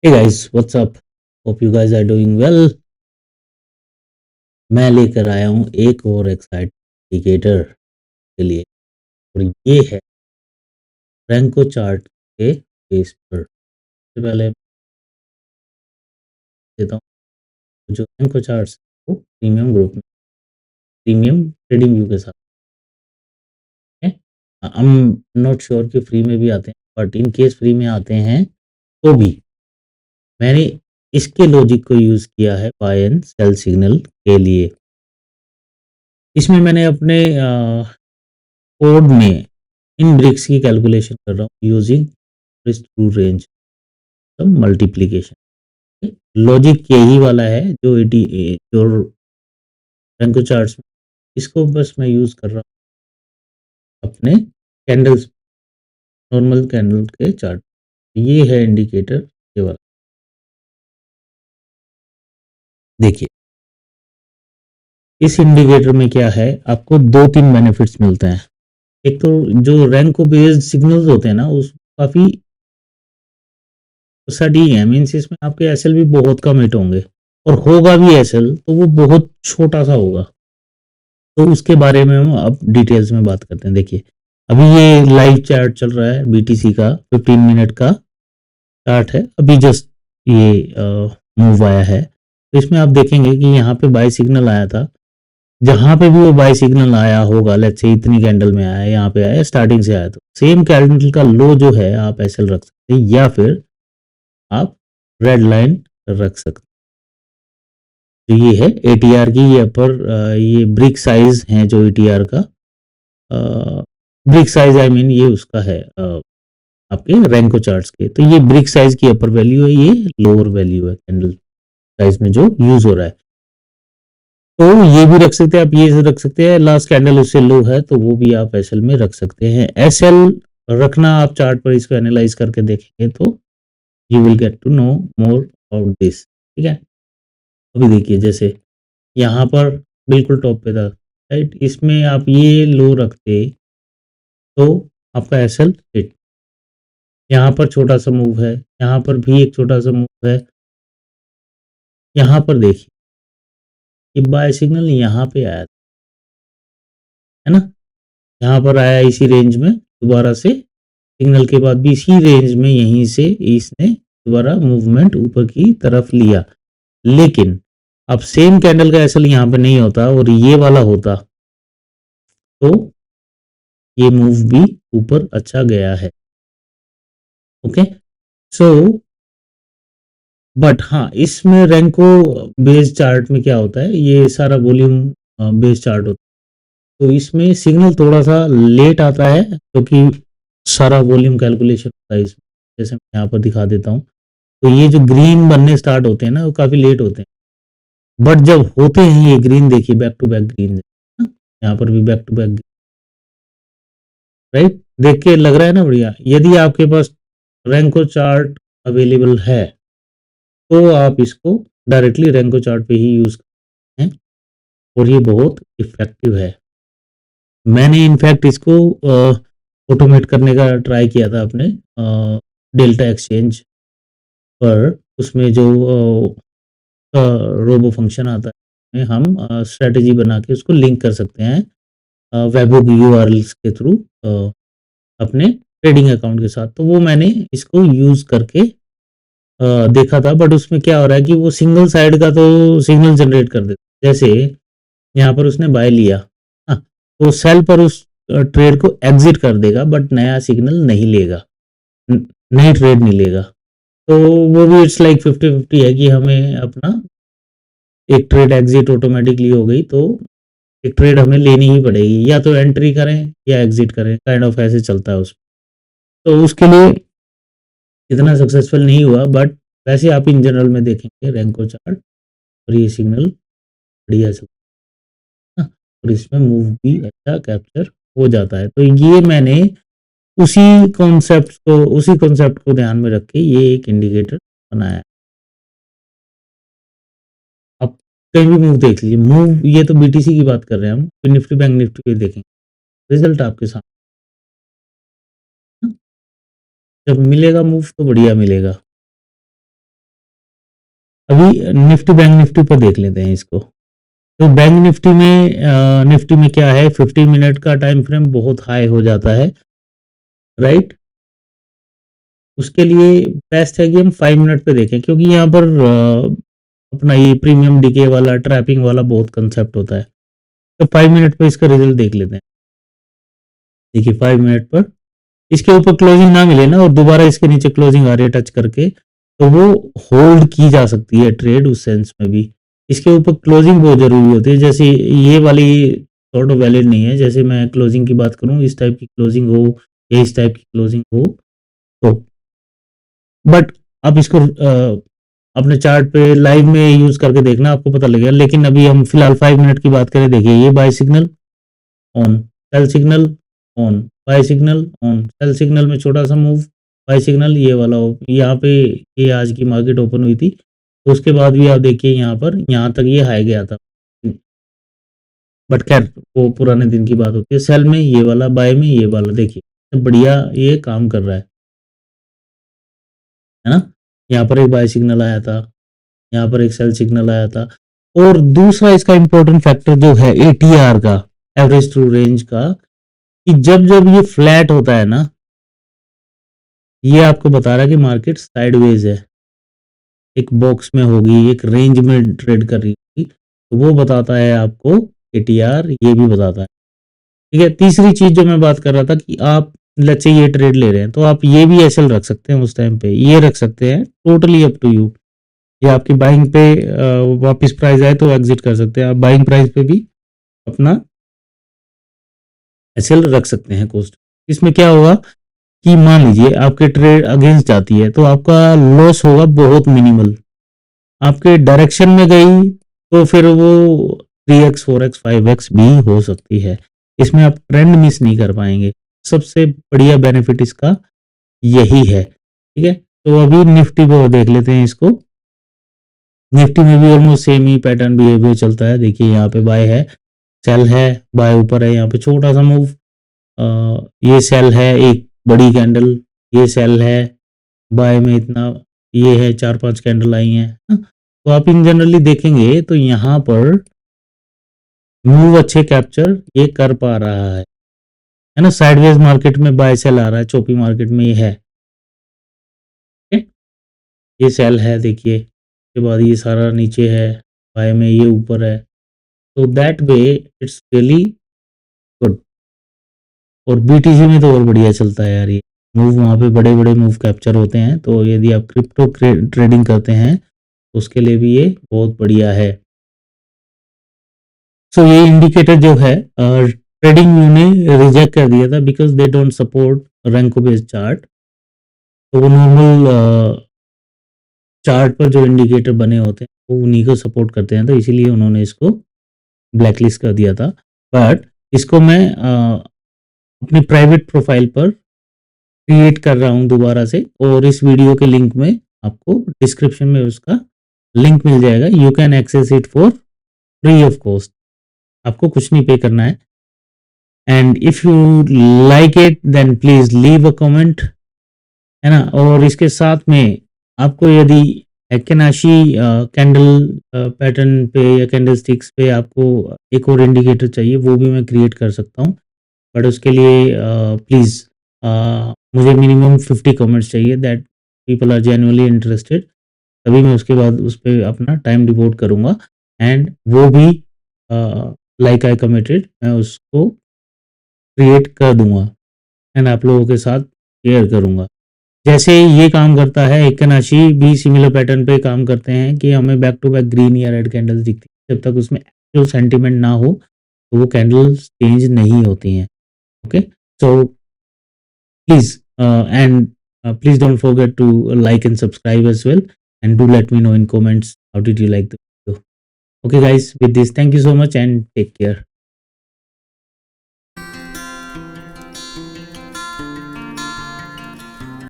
Hey guys, what's up? Hope you guys are doing well. मैं लेकर आया हूँ एक और एक्साइटिंग इंडिकेटर के लिए और ये है रैंको चार्ट के बेस पर। सबसे पहले देता हूँ जो रैंको चार्ट्स वो प्रीमियम ग्रुप में प्रीमियम ट्रेडिंग व्यू के साथ है। आई एम नॉट श्योर कि फ्री में भी आते हैं, बट इन केस फ्री में आते हैं तो भी मैंने इसके लॉजिक को यूज़ किया है बाय एंड सेल सिग्नल के लिए। इसमें मैंने अपने कोड में इन ब्रिक्स की कैलकुलेशन कर रहा हूँ using true range multiplication. Logic यही वाला है जो जो रैंको चार्ट्स में, इसको बस मैं यूज कर रहा हूँ अपने कैंडल्स, नॉर्मल कैंडल के चार्ट। ये है इंडिकेटर ये वाला, देखिए इस इंडिकेटर में क्या है, आपको दो तीन बेनिफिट्स मिलते हैं। एक तो जो रैंको बेस्ड सिग्नल्स होते हैं ना, उस काफी सटीक है, मीन्स इसमें आपके एसएल भी बहुत कम हिट होंगे, और होगा भी एसएल तो वो बहुत छोटा सा होगा। तो उसके बारे में हम अब डिटेल्स में बात करते हैं। देखिए अभी ये लाइव चार्ट चल रहा है बीटीसी का, 15 मिनट का चार्ट है। अभी जस्ट ये मूव आया है, तो इसमें आप देखेंगे कि यहाँ पे बाय सिग्नल आया था। जहां पे भी वो बाय सिग्नल आया होगा, लेट्स से इतनी कैंडल में आया, यहाँ पे आया, स्टार्टिंग से आया, तो सेम कैंडल का लो जो है आप एसएल रख सकते हैं, या फिर आप रेड लाइन रख सकते हैं। तो ये है एटीआर की, ये अपर ये ब्रिक साइज है जो एटीआर का ब्रिक साइज, आई मीन ये उसका है आपके रैंको चार्ट्स के। तो ये ब्रिक साइज की अपर वैल्यू है, ये लोअर वैल्यू है कैंडल साइज में जो यूज हो रहा है। तो ये भी रख सकते हैं आप, ये रख सकते हैं, लास्ट कैंडल उससे लो है तो वो भी आप एसएल में रख सकते हैं। एसएल रखना आप चार्ट पर इसको एनालाइज करके देखेंगे तो you will get to know more about this. ठीक है, अभी देखिए जैसे यहाँ पर बिल्कुल टॉप पे था, राइट, इसमें आप ये लो रखते तो आपका एसएल हिट। यहाँ पर छोटा सा मूव है, यहाँ पर भी एक छोटा सा मूव है, यहाँ पर देखिए ये बाय सिग्नल यहाँ पे आया है ना, यहाँ पर आया इसी रेंज में, दोबारा से सिग्नल के बाद भी इसी रेंज में यहीं से इसने दोबारा मूवमेंट ऊपर की तरफ लिया। लेकिन अब सेम कैंडल का एसएल यहाँ पे नहीं होता और ये वाला होता तो ये मूव भी ऊपर अच्छा गया है। ओके, सो बट हाँ, इसमें रैंको बेस्ड चार्ट में क्या होता है, ये सारा वॉल्यूम बेस्ड चार्ट होता है, तो इसमें सिग्नल थोड़ा सा लेट आता है क्योंकि सारा वॉल्यूम कैलकुलेशन होता है इसमें। जैसे मैं यहाँ पर दिखा देता हूँ, तो ये जो ग्रीन बनने स्टार्ट होते हैं ना, वो काफी लेट होते हैं, बट जब होते हैं ये ग्रीन, देखिए बैक टू बैक ग्रीन, यहाँ पर भी बैक टू बैक, राइट, देख के लग रहा है ना बढ़िया। यदि आपके पास रैंको चार्ट अवेलेबल है तो आप इसको डायरेक्टली रैंको चार्ट पे ही यूज करते हैं और ये बहुत इफेक्टिव है। मैंने इनफैक्ट इसको ऑटोमेट करने का ट्राई किया था अपने डेल्टा एक्सचेंज पर। उसमें जो रोबो फंक्शन आता है, हम स्ट्रेटजी बना के उसको लिंक कर सकते हैं वेबहोok यूआरएल्स के थ्रू अपने ट्रेडिंग अकाउंट के साथ। तो वो मैंने इसको यूज करके देखा था, बट उसमें क्या हो रहा है कि वो सिंगल साइड का तो सिग्नल जनरेट कर देता। जैसे यहाँ पर उसने बाय लिया, हाँ, तो सेल पर उस ट्रेड को एग्जिट कर देगा, बट नया सिग्नल नहीं लेगा, नई ट्रेड नहीं लेगा। तो वो भी इट्स लाइक 50-50 है कि हमें अपना एक ट्रेड एग्जिट ऑटोमेटिकली हो गई, तो एक ट्रेड हमें लेनी ही पड़ेगी, या तो एंट्री करें या एग्जिट करें, काइंड ऑफ ऐसे चलता है उसमें। तो उसके लिए इतना सक्सेसफुल नहीं हुआ, बट वैसे आप इन जनरल में देखेंगे रैंको चार्ट और ये सिग्नल बढ़िया चलता है ना, और इसमें मूव भी अच्छा कैप्चर हो जाता है। तो ये मैंने उसी कॉन्सेप्ट को ध्यान में रख के ये एक इंडिकेटर बनाया है। अब कहीं भी मूव देख लीजिए, मूव ये तो बीटीसी की बात कर रहे हैं हम, फिर निफ्टी बैंक निफ्टी पे देखेंगे, रिजल्ट आपके सामने ना? जब मिलेगा मूव तो बढ़िया मिलेगा। अभी निफ्टी बैंक निफ्टी पर देख लेते हैं इसको। तो बैंक निफ्टी में क्या है, 50 मिनट का टाइम फ्रेम बहुत हाई हो जाता है, राइट। उसके लिए बेस्ट है कि हम 5 मिनट पे देखें, क्योंकि यहाँ पर अपना ये प्रीमियम डीके वाला ट्रैपिंग वाला बहुत कंसेप्ट होता है। तो 5 मिनट पे इसका रिजल्ट देख लेते हैं। देखिए 5 मिनट पर इसके ऊपर क्लोजिंग ना मिले ना और दोबारा इसके नीचे क्लोजिंग आ रही है टच करके, तो वो होल्ड की जा सकती है ट्रेड उस सेंस में भी। इसके ऊपर क्लोजिंग बहुत जरूरी होती है, जैसे ये वाली सॉर्ट ऑफ वैलिड नहीं है। जैसे मैं क्लोजिंग की बात करूं, इस टाइप की क्लोजिंग हो या इस टाइप की क्लोजिंग हो तो, बट आप इसको अपने चार्ट पे लाइव में यूज करके देखना, आपको पता लगेगा। लेकिन अभी हम फिलहाल 5 मिनट की बात करें, देखिए ये by signal on, cell signal on, by signal on, cell signal में छोटा सा मूव, बाय सिग्नल ये वाला यहाँ पे ये आज की मार्केट ओपन हुई थी, तो उसके बाद भी आप देखिए यहाँ पर यहाँ तक ये हाई गया था, बट खैर वो पुराने दिन की बात होती है। सेल में ये वाला, बाय में ये वाला, देखिए बढ़िया ये काम कर रहा है ना। यहाँ पर एक बाय सिग्नल आया था, यहाँ पर एक सेल सिग्नल आया था। और दूसरा इसका इंपॉर्टेंट फैक्टर जो है एटीआर का, एवरेज ट्रू रेंज का, कि जब जब ये फ्लैट होता है ना, ये आपको बता रहा है कि मार्केट साइडवेज है, एक बॉक्स में होगी, एक रेंज में ट्रेड कर रही होगी, तो वो बताता है आपको एटीआर, ये भी बताता है। ठीक है, तीसरी चीज जो मैं बात कर रहा था कि आप लेट्स से ये ट्रेड ले रहे हैं, तो आप ये भी एसएल रख सकते हैं, उस टाइम पे ये रख सकते हैं, टोटली अप टू यू। ये आपकी बाइंग पे वापस प्राइस आए तो एग्जिट कर सकते हैं, आप बाइंग प्राइस पे भी अपना एसएल रख सकते हैं कोस्ट। इसमें क्या होगा कि मान लीजिए आपके ट्रेड अगेंस्ट जाती है, तो आपका लॉस होगा बहुत मिनिमल। आपके डायरेक्शन में गई तो फिर वो 3x 4x 5x भी हो सकती है। इसमें आप ट्रेंड मिस नहीं कर पाएंगे। सबसे बढ़िया बेनिफिट इसका यही है। ठीक है, तो अभी निफ्टी को देख लेते हैं इसको। निफ्टी में भी ऑलमोस्ट सेम ही पैटर्न बिहेवियर चलता है। देखिए यहाँ पे बाय है, सेल है, बाय ऊपर है, यहाँ पे छोटा सा मूव, ये सेल है, एक बड़ी कैंडल, ये सेल है, बाय में इतना, ये है 4-5 कैंडल आई हैं। तो आप इन जनरली देखेंगे तो यहाँ पर मूव अच्छे कैप्चर ये कर पा रहा है ना। साइडवेज मार्केट में बाय सेल आ रहा है, चोपी मार्केट में ये है, ये सेल है, देखिए उसके बाद ये सारा नीचे है, बाय में ये ऊपर है। तो that way it's really good. और बीटीसी में तो और बढ़िया चलता है यार, ये मूव वहाँ पे बड़े बड़े मूव कैप्चर होते हैं। तो यदि आप क्रिप्टो ट्रेडिंग करते हैं तो उसके लिए भी ये बहुत बढ़िया है। सो ये इंडिकेटर जो है ट्रेडिंग व्यू ने रिजेक्ट कर दिया था, because they don't support renko based chart. तो वो नॉर्मल चार्ट पर जो इंडिकेटर बने होते हैं वो उन्हीं को सपोर्ट करते हैं, तो इसीलिए उन्होंने इसको ब्लैकलिस्ट कर दिया था। बट इसको मैं अपनी प्राइवेट प्रोफाइल पर क्रिएट कर रहा हूँ दोबारा से, और इस वीडियो के लिंक में आपको डिस्क्रिप्शन में उसका लिंक मिल जाएगा। You can access it for free of cost, आपको कुछ नहीं पे करना है। And if you like it then please leave a comment, है ना। और इसके साथ में आपको यदि एक्केनाशी कैंडल पैटर्न पे या कैंडल स्टिक्स पे आपको एक और इंडिकेटर चाहिए, वो भी मैं क्रिएट कर सकता हूँ। बट उसके लिए प्लीज़ मुझे मिनिमम 50 कमेंट्स चाहिए that people are genuinely interested, तभी मैं उसके बाद उस पर अपना टाइम डिवोट करूँगा। एंड वो भी लाइक आई कमिटेड, मैं उसको क्रिएट कर दूंगा एंड आप लोगों के साथ शेयर करूँगा। जैसे ये काम करता है, एक्केनाशी भी सिमिलर पैटर्न पे काम करते हैं कि हमें बैक टू बैक ग्रीन या रेड कैंडल्स दिखती है। जब तक उसमें एक्चुअल सेंटीमेंट ना हो तो वो कैंडल्स चेंज नहीं होती हैं। Okay, so please please don't forget to like and subscribe as well, and do let me know in comments how did you like the video. Okay guys, with this, thank you so much and take care.